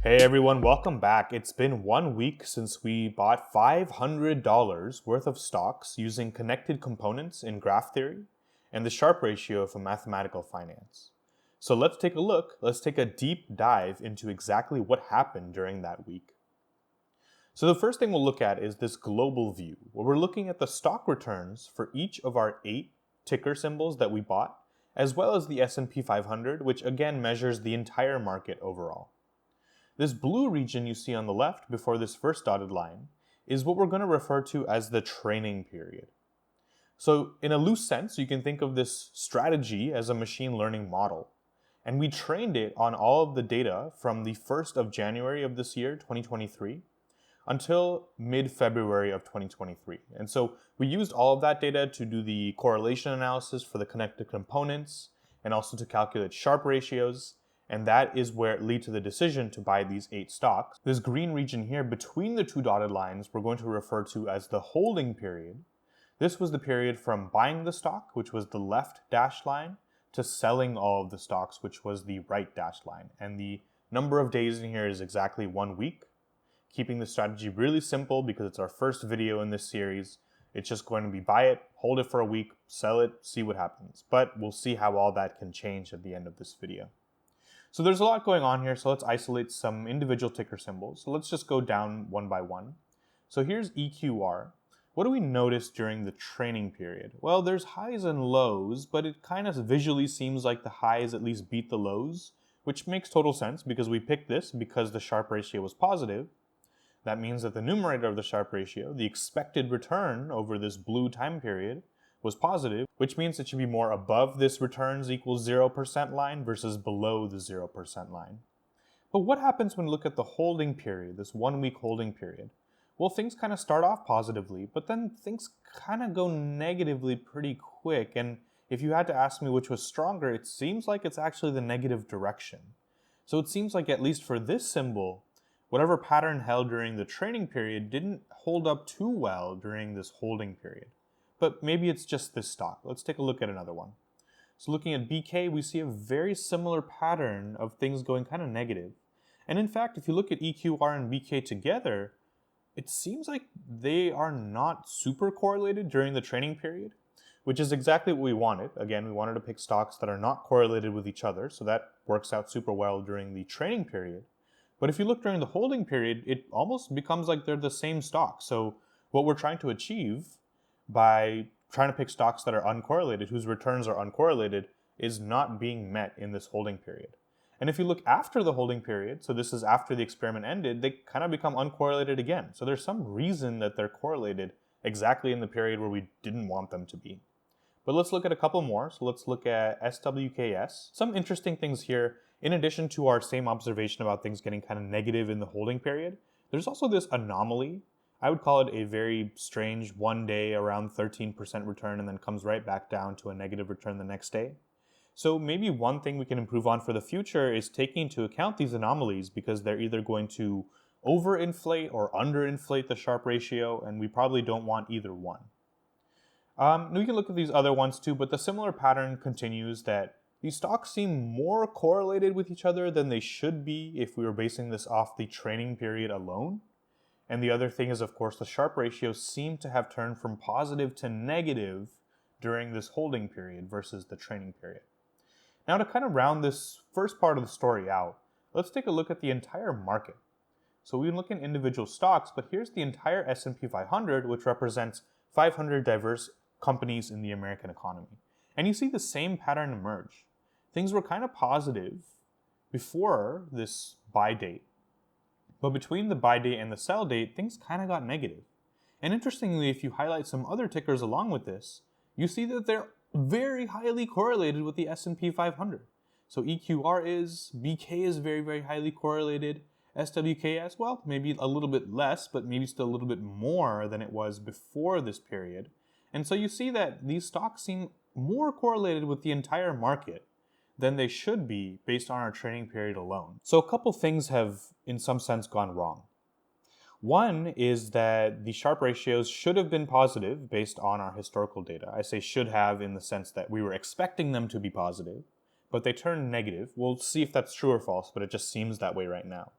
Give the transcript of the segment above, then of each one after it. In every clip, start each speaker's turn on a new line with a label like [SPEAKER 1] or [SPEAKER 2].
[SPEAKER 1] Hey everyone, welcome back. It's been 1 week since we bought $500 worth of stocks using connected components in graph theory and the Sharpe ratio for mathematical finance. So let's take a look. Let's take a deep dive into exactly what happened during that week. So the first thing we'll look at is this global view, where we're looking at the stock returns for each of our 8 ticker symbols that we bought, as well as the S&P 500, which again measures the entire market overall. This blue region you see on the left before this first dotted line is what we're going to refer to as the training period. So in a loose sense, you can think of this strategy as a machine learning model. And we trained it on all of the data from the 1st of January of this year, 2023, until mid-February of 2023. And so we used all of that data to do the correlation analysis for the connected components and also to calculate Sharpe ratios. And that is where it led to the decision to buy these 8 stocks. This green region here between the 2 dotted lines we're going to refer to as the holding period. This was the period from buying the stock, which was the left dashed line, to selling all of the stocks, which was the right dashed line. And the number of days in here is exactly 1 week, keeping the strategy really simple because it's our first video in this series. It's just going to be buy it, hold it for a week, sell it, see what happens. But we'll see how all that can change at the end of this video. So there's a lot going on here, so let's isolate some individual ticker symbols. So let's just go down one by one. So here's EQR. What do we notice during the training period? Well, there's highs and lows, but it kind of visually seems like the highs at least beat the lows, which makes total sense because we picked this because the Sharpe ratio was positive. That means that the numerator of the Sharpe ratio, the expected return over this blue time period, was positive, which means it should be more above this returns equals 0% line versus below the 0% line. But what happens when we look at the holding period, this 1 week holding period? Well, things kind of start off positively, but then things kind of go negatively pretty quick. And if you had to ask me which was stronger, it seems like it's actually the negative direction. So it seems like at least for this symbol, whatever pattern held during the training period didn't hold up too well during this holding period. But maybe it's just this stock. Let's take a look at another one. So looking at BK, we see a very similar pattern of things going kind of negative. And in fact, if you look at EQR and BK together, it seems like they are not super correlated during the training period, which is exactly what we wanted. Again, we wanted to pick stocks that are not correlated with each other, so that works out super well during the training period. But if you look during the holding period, it almost becomes like they're the same stock. So what we're trying to achieve by trying to pick stocks that are uncorrelated, whose returns are uncorrelated, is not being met in this holding period. And if you look after the holding period, so this is after the experiment ended, they kind of become uncorrelated again. So there's some reason that they're correlated exactly in the period where we didn't want them to be. But let's look at a couple more. So let's look at SWKS. Some interesting things here. In addition to our same observation about things getting kind of negative in the holding period, there's also this anomaly. I would call it a very strange 1 day around 13% return and then comes right back down to a negative return the next day. So maybe one thing we can improve on for the future is taking into account these anomalies because they're either going to overinflate or underinflate the Sharpe ratio, and we probably don't want either one. We can look at these other ones too, but the similar pattern continues that these stocks seem more correlated with each other than they should be if we were basing this off the training period alone. And the other thing is, of course, the Sharpe ratios seem to have turned from positive to negative during this holding period versus the training period. Now, to kind of round this first part of the story out, let's take a look at the entire market. So we can look at individual stocks, but here's the entire S&P 500, which represents 500 diverse companies in the American economy. And you see the same pattern emerge. Things were kind of positive before this buy date. But between the buy date and the sell date, things kind of got negative. And interestingly, if you highlight some other tickers along with this, you see that they're very highly correlated with the S&P 500. So EQR is, BK is very, very highly correlated. SWKS, well, maybe a little bit less, but maybe still a little bit more than it was before this period. And so you see that these stocks seem more correlated with the entire market than they should be based on our training period alone. So a couple things have, in some sense, gone wrong. One is that the Sharpe ratios should have been positive based on our historical data. I say should have in the sense that we were expecting them to be positive, but they turned negative. We'll see if that's true or false, but it just seems that way right now.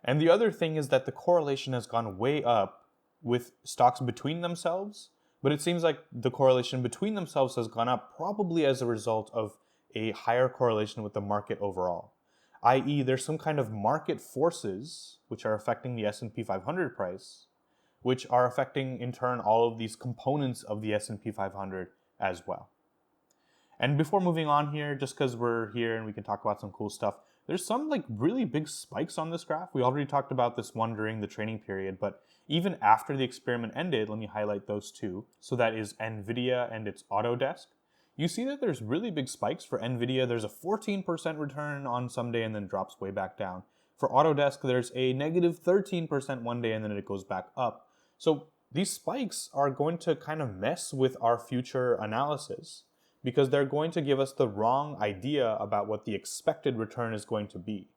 [SPEAKER 1] And the other thing is that the correlation has gone way up with stocks between themselves, but it seems like the correlation between themselves has gone up probably as a result of a higher correlation with the market overall, i.e. there's some kind of market forces which are affecting the S&P 500 price, which are affecting in turn all of these components of the S&P 500 as well. And before moving on here, just because we're here and we can talk about some cool stuff, there's some like really big spikes on this graph. We already talked about this one during the training period, but even after the experiment ended, let me highlight those two. So that is NVIDIA and its Autodesk. You see that there's really big spikes. For NVIDIA, there's a 14% return on some day and then drops way back down. For Autodesk, there's a negative 13% one day and then it goes back up. So these spikes are going to kind of mess with our future analysis because they're going to give us the wrong idea about what the expected return is going to be.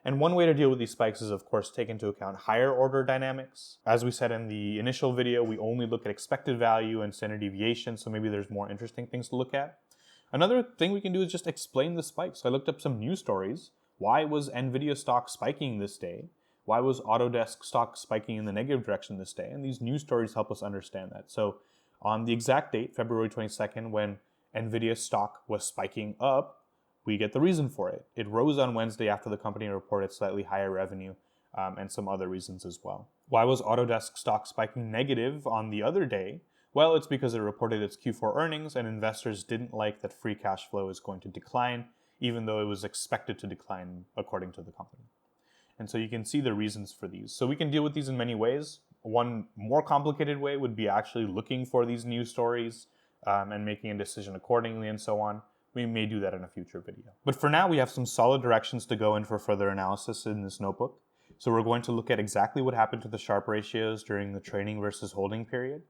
[SPEAKER 1] And one way to deal with these spikes is, of course, take into account higher order dynamics. As we said in the initial video, we only look at expected value and standard deviation, so maybe there's more interesting things to look at. Another thing we can do is just explain the spikes. So I looked up some news stories. Why was NVIDIA stock spiking this day? Why was Autodesk stock spiking in the negative direction this day? And these news stories help us understand that. So on the exact date, February 22nd, when NVIDIA stock was spiking up, we get the reason for it. It rose on Wednesday after the company reported slightly higher revenue and some other reasons as well. Why was Autodesk stock spiking negative on the other day? Well, it's because it reported its Q4 earnings and investors didn't like that free cash flow is going to decline, even though it was expected to decline according to the company. And so you can see the reasons for these. So we can deal with these in many ways. One more complicated way would be actually looking for these news stories and making a decision accordingly and so on. We may do that in a future video. But for now, we have some solid directions to go in for further analysis in this notebook. So we're going to look at exactly what happened to the Sharpe ratios during the training versus holding period.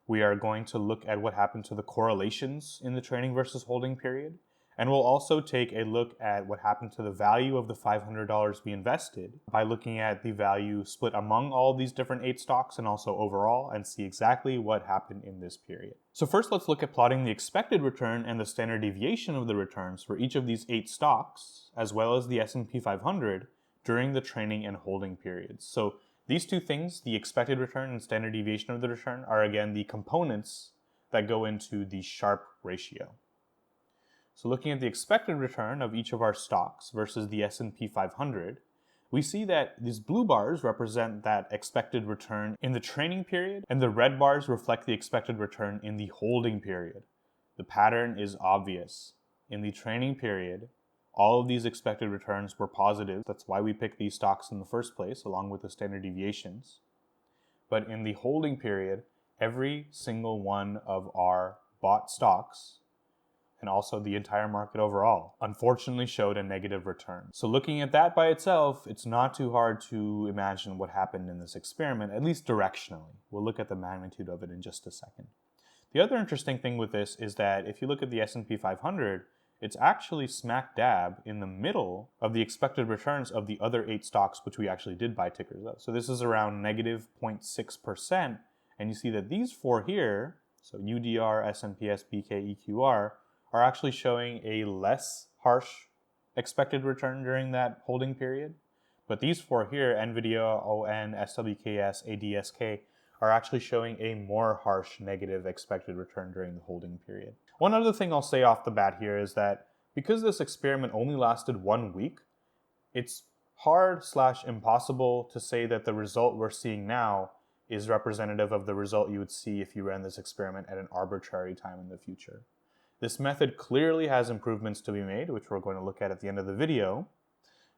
[SPEAKER 1] We are going to look at what happened to the correlations in the training versus holding period. And we'll also take a look at what happened to the value of the $500 we invested by looking at the value split among all these different 8 stocks and also overall, and see exactly what happened in this period. So first, let's look at plotting the expected return and the standard deviation of the returns for each of these 8 stocks, as well as the S&P 500 during the training and holding periods. So these two things, the expected return and standard deviation of the return, are again the components that go into the Sharpe ratio. So looking at the expected return of each of our stocks versus the S&P 500, we see that these blue bars represent that expected return in the training period, and the red bars reflect the expected return in the holding period. The pattern is obvious. In the training period, all of these expected returns were positive. That's why we picked these stocks in the first place, along with the standard deviations. But in the holding period, every single one of our bought stocks and also the entire market overall, unfortunately showed a negative return. So looking at that by itself, it's not too hard to imagine what happened in this experiment, at least directionally. We'll look at the magnitude of it in just a second. The other interesting thing with this is that if you look at the S&P 500, it's actually smack dab in the middle of the expected returns of the other 8 stocks, which we actually did buy tickers of. So this is around negative 0.6%, and you see that these 4 here, so UDR, S&P, SPK, EQR, are actually showing a less harsh expected return during that holding period. But these 4 here, NVIDIA, ON, SWKS, ADSK, are actually showing a more harsh negative expected return during the holding period. One other thing I'll say off the bat here is that because this experiment only lasted 1 week, it's hard/impossible to say that the result we're seeing now is representative of the result you would see if you ran this experiment at an arbitrary time in the future. This method clearly has improvements to be made, which we're going to look at the end of the video,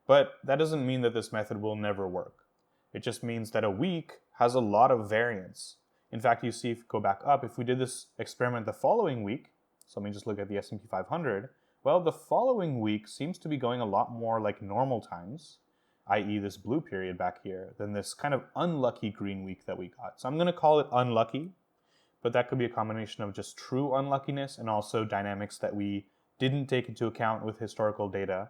[SPEAKER 1] but that doesn't mean that this method will never work. It just means that a week has a lot of variance. In fact, you see, if you go back up, if we did this experiment the following week, so let me just look at the S&P 500, well, the following week seems to be going a lot more like normal times, i.e. this blue period back here, than this kind of unlucky green week that we got. So I'm going to call it unlucky, but that could be a combination of just true unluckiness and also dynamics that we didn't take into account with historical data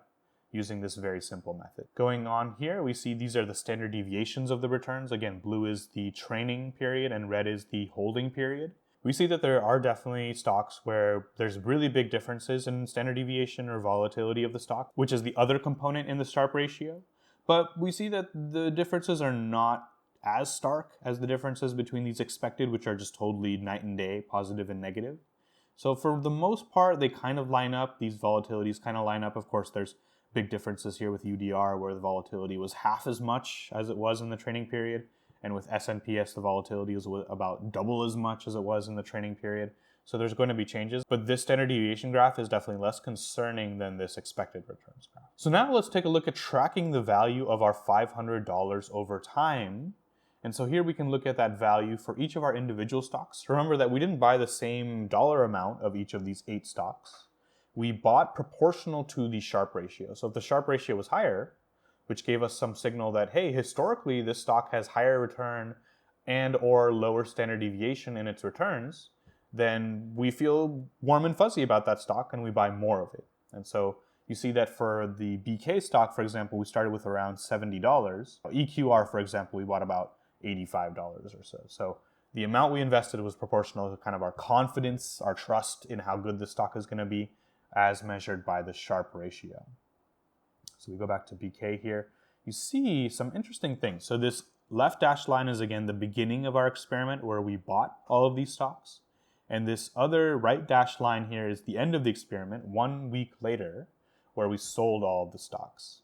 [SPEAKER 1] using this very simple method. Going on here, we see these are the standard deviations of the returns. Again, blue is the training period and red is the holding period. We see that there are definitely stocks where there's really big differences in standard deviation or volatility of the stock, which is the other component in the Sharpe ratio. But we see that the differences are not as stark as the differences between these expected, which are just totally night and day, positive and negative. So for the most part, they kind of line up. These volatilities kind of line up. Of course, there's big differences here with UDR, where the volatility was half as much as it was in the training period. And with SNPS, the volatility was about double as much as it was in the training period. So there's going to be changes, but this standard deviation graph is definitely less concerning than this expected returns graph. So now let's take a look at tracking the value of our $500 over time. And so here we can look at that value for each of our individual stocks. Remember that we didn't buy the same dollar amount of each of these 8 stocks. We bought proportional to the Sharpe ratio. So if the Sharpe ratio was higher, which gave us some signal that, hey, historically this stock has higher return and or lower standard deviation in its returns, then we feel warm and fuzzy about that stock and we buy more of it. And so you see that for the BK stock, for example, we started with around $70. EQR, for example, we bought about $85 or so. So the amount we invested was proportional to kind of our confidence, our trust in how good the stock is going to be as measured by the Sharpe ratio. So we go back to BK here. You see some interesting things. So this left dashed line is again the beginning of our experiment where we bought all of these stocks. And this other right dashed line here is the end of the experiment 1 week later where we sold all of the stocks.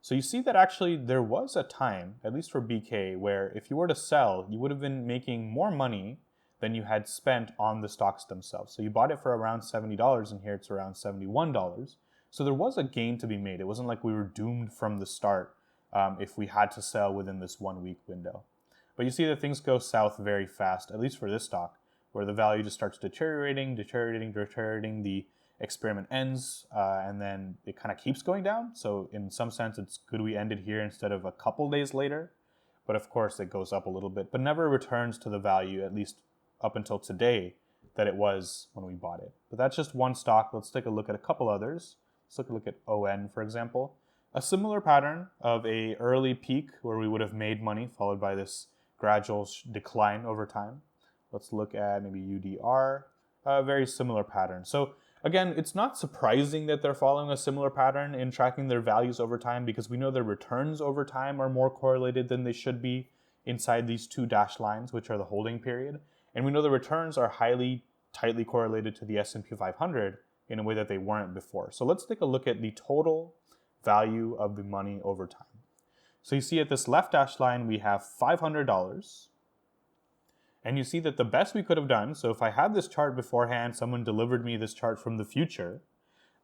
[SPEAKER 1] So you see that actually there was a time, at least for BK, where if you were to sell, you would have been making more money than you had spent on the stocks themselves. So you bought it for around $70 and here it's around $71. So there was a gain to be made. It wasn't like we were doomed from the start if we had to sell within this 1 week window. But you see that things go south very fast, at least for this stock, where the value just starts deteriorating, the experiment ends, and then it kind of keeps going down. So in some sense, it's good we ended here instead of a couple days later. But of course, it goes up a little bit, but never returns to the value, at least up until today, that it was when we bought it. But that's just one stock. Let's take a look at a couple others. Let's take a look at ON, for example. A similar pattern of a early peak where we would have made money, followed by this gradual decline over time. Let's look at maybe UDR, a very similar pattern. So again, it's not surprising that they're following a similar pattern in tracking their values over time because we know their returns over time are more correlated than they should be inside these 2 dashed lines, which are the holding period. And we know the returns are highly tightly correlated to the S&P 500 in a way that they weren't before. So let's take a look at the total value of the money over time. So you see at this left dashed line, we have $500. And you see that the best we could have done, so if I had this chart beforehand, someone delivered me this chart from the future,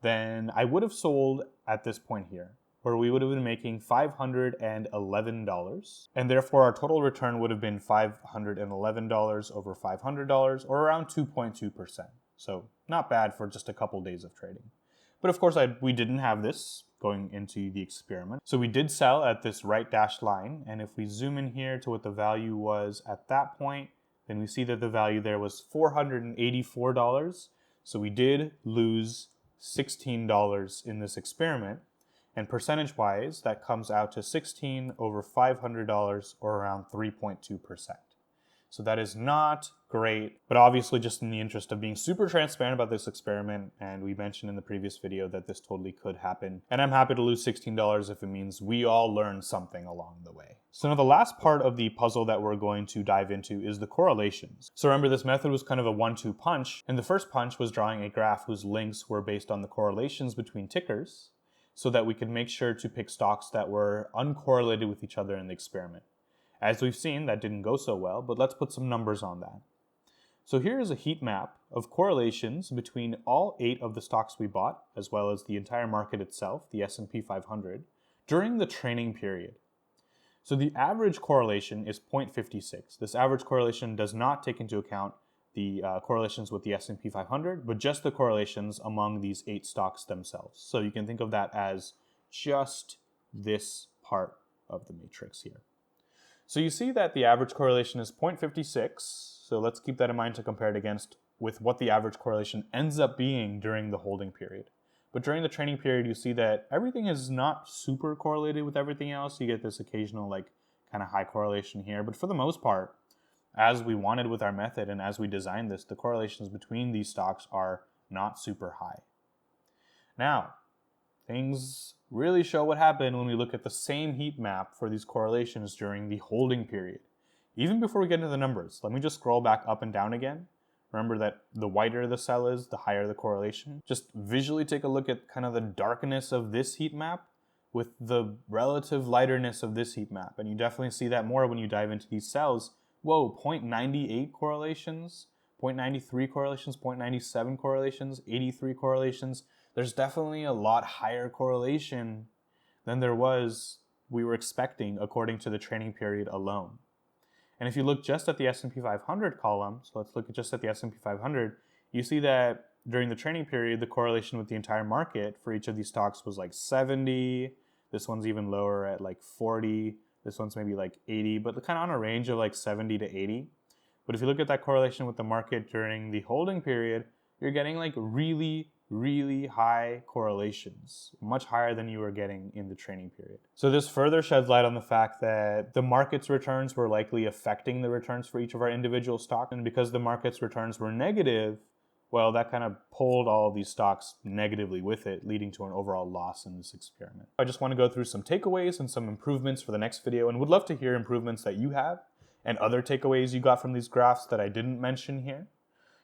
[SPEAKER 1] then I would have sold at this point here, where we would have been making $511. And therefore our total return would have been $511 over $500, or around 2.2%. So not bad for just a couple days of trading. But of course we didn't have this going into the experiment. So we did sell at this right dashed line. And if we zoom in here to what the value was at that point, then we see that the value there was $484. So we did lose $16 in this experiment. And percentage-wise, that comes out to 16 over $500, or around 3.2%. So that is not great, but obviously just in the interest of being super transparent about this experiment, and we mentioned in the previous video that this totally could happen. And I'm happy to lose $16 if it means we all learn something along the way. So now the last part of the puzzle that we're going to dive into is the correlations. So remember, this method was kind of a 1-2 punch, and the first punch was drawing a graph whose links were based on the correlations between tickers, so that we could make sure to pick stocks that were uncorrelated with each other in the experiment. As we've seen, that didn't go so well, but let's put some numbers on that. So here is a heat map of correlations between all 8 of the stocks we bought, as well as the entire market itself, the S&P 500, during the training period. So the average correlation is 0.56. This average correlation does not take into account the correlations with the S&P 500, but just the correlations among these 8 stocks themselves. So you can think of that as just this part of the matrix here. So you see that the average correlation is 0.56. So let's keep that in mind to compare it against with what the average correlation ends up being during the holding period. But during the training period, you see that everything is not super correlated with everything else. You get this occasional kind of high correlation here. But for the most part, as we wanted with our method and as we designed this, the correlations between these stocks are not super high. Now, Things really show what happened when we look at the same heat map for these correlations during the holding period. Even before we get into the numbers, let me just scroll back up and down again. Remember that the whiter the cell is, the higher the correlation. Just visually take a look at kind of the darkness of this heat map with the relative lighterness of this heat map. And you definitely see that more when you dive into these cells. Whoa, 0.98 correlations, 0.93 correlations, 0.97 correlations, 83 correlations. There's definitely a lot higher correlation than we were expecting according to the training period alone. And if you look just at the S&P 500 column, so let's look at just at the S&P 500, you see that during the training period, the correlation with the entire market for each of these stocks was like 70. This one's even lower at like 40. This one's maybe like 80, but kind of on a range of like 70 to 80. But if you look at that correlation with the market during the holding period, you're getting like really, really high correlations, much higher than you were getting in the training period. So this further sheds light on the fact that the market's returns were likely affecting the returns for each of our individual stocks. And because the market's returns were negative, well, that kind of pulled all of these stocks negatively with it, leading to an overall loss in this experiment. I just want to go through some takeaways and some improvements for the next video, and would love to hear improvements that you have and other takeaways you got from these graphs that I didn't mention here,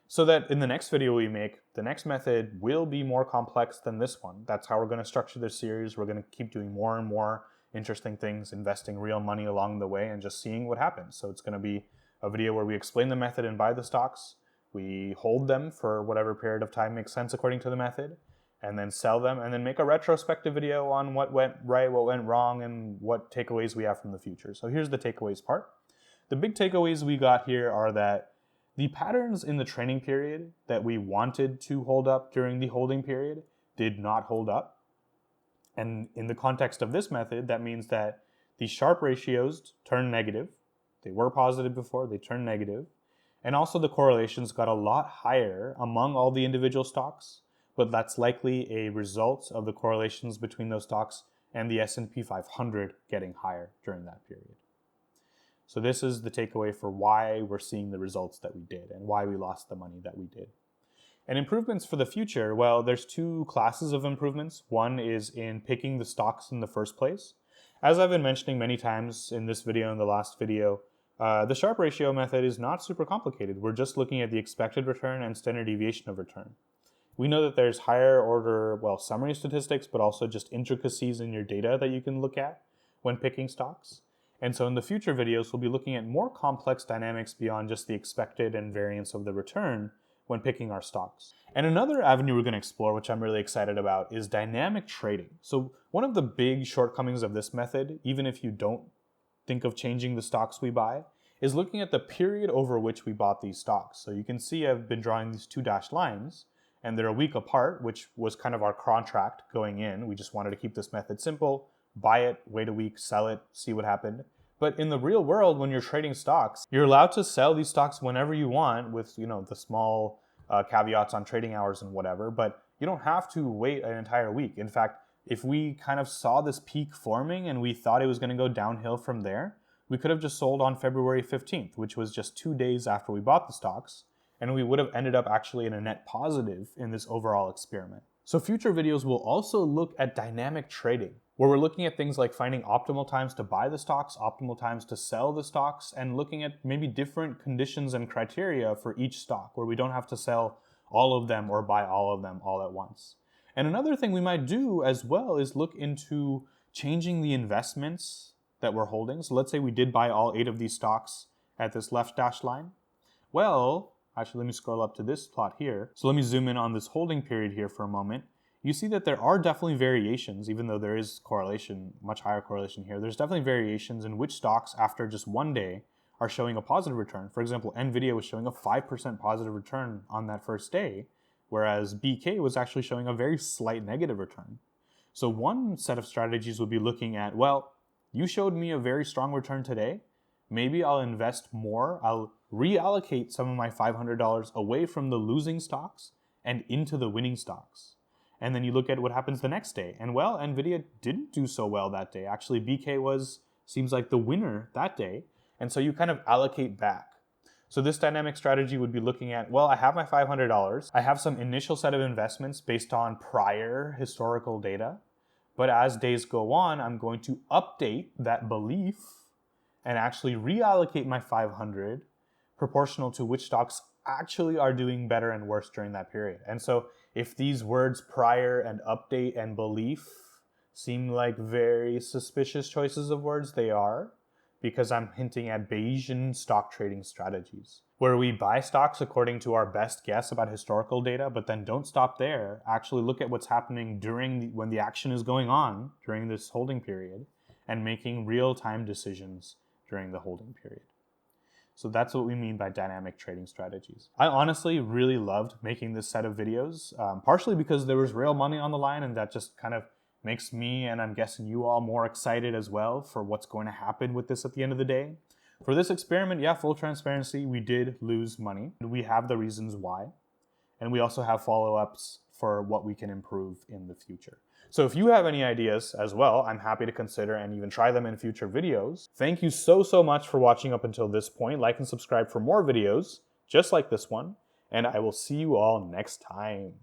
[SPEAKER 1] so that in the next video we make, the next method will be more complex than this one. That's how we're going to structure this series. We're going to keep doing more and more interesting things, investing real money along the way, and just seeing what happens. So it's going to be a video where we explain the method and buy the stocks. We hold them for whatever period of time makes sense according to the method, and then sell them, and then make a retrospective video on what went right, what went wrong, and what takeaways we have from the future. So here's the takeaways part. The big takeaways we got here are that the patterns in the training period that we wanted to hold up during the holding period did not hold up. And in the context of this method, that means that the Sharpe ratios turned negative. They were positive before, they turned negative. And also the correlations got a lot higher among all the individual stocks, but that's likely a result of the correlations between those stocks and the S&P 500 getting higher during that period. So this is the takeaway for why we're seeing the results that we did and why we lost the money that we did. And improvements for the future, well, there's two classes of improvements. One is in picking the stocks in the first place. As I've been mentioning many times in this video and the last video, the Sharpe ratio method is not super complicated. We're just looking at the expected return and standard deviation of return. We know that there's higher order, summary statistics, but also just intricacies in your data that you can look at when picking stocks. And so in the future videos, we'll be looking at more complex dynamics beyond just the expected and variance of the return when picking our stocks. And another avenue we're going to explore, which I'm really excited about, is dynamic trading. So one of the big shortcomings of this method, even if you don't think of changing the stocks we buy, is looking at the period over which we bought these stocks. So you can see I've been drawing these two dashed lines, and they're a week apart, which was kind of our contract going in. We just wanted to keep this method simple. Buy it, wait a week, sell it, see what happened. But in the real world, when you're trading stocks, you're allowed to sell these stocks whenever you want with, the small caveats on trading hours and whatever, but you don't have to wait an entire week. In fact, if we kind of saw this peak forming and we thought it was going to go downhill from there, we could have just sold on February 15th, which was just 2 days after we bought the stocks, and we would have ended up actually in a net positive in this overall experiment. So future videos will also look at dynamic trading, where we're looking at things like finding optimal times to buy the stocks, optimal times to sell the stocks, and looking at maybe different conditions and criteria for each stock, where we don't have to sell all of them or buy all of them all at once. And another thing we might do as well is look into changing the investments that we're holding. So let's say we did buy all 8 of these stocks at this left dashed line. Well, actually, let me scroll up to this plot here. So let me zoom in on this holding period here for a moment. You see that there are definitely variations, even though there is correlation, much higher correlation here. There's definitely variations in which stocks after just 1 day are showing a positive return. For example, NVIDIA was showing a 5% positive return on that first day, whereas BK was actually showing a very slight negative return. So one set of strategies would be looking at, well, you showed me a very strong return today. Maybe I'll invest more. I'll reallocate some of my $500 away from the losing stocks and into the winning stocks. And then you look at what happens the next day. And well, NVIDIA didn't do so well that day. Actually, BK seems like the winner that day. And so you kind of allocate back. So this dynamic strategy would be looking at, well, I have my $500. I have some initial set of investments based on prior historical data. But as days go on, I'm going to update that belief and actually reallocate my 500 proportional to which stocks actually are doing better and worse during that period. And so if these words prior and update and belief seem like very suspicious choices of words, they are, because I'm hinting at Bayesian stock trading strategies, where we buy stocks according to our best guess about historical data, but then don't stop there. Actually look at what's happening when the action is going on during this holding period, and making real-time decisions during the holding period. So that's what we mean by dynamic trading strategies. I honestly really loved making this set of videos, partially because there was real money on the line, and that just kind of makes me, and I'm guessing you all, more excited as well for what's going to happen with this at the end of the day. For this experiment, yeah, full transparency, we did lose money. We have the reasons why, and we also have follow-ups for what we can improve in the future. So if you have any ideas as well, I'm happy to consider and even try them in future videos. Thank you so much for watching up until this point. Like and subscribe for more videos just like this one, and I will see you all next time.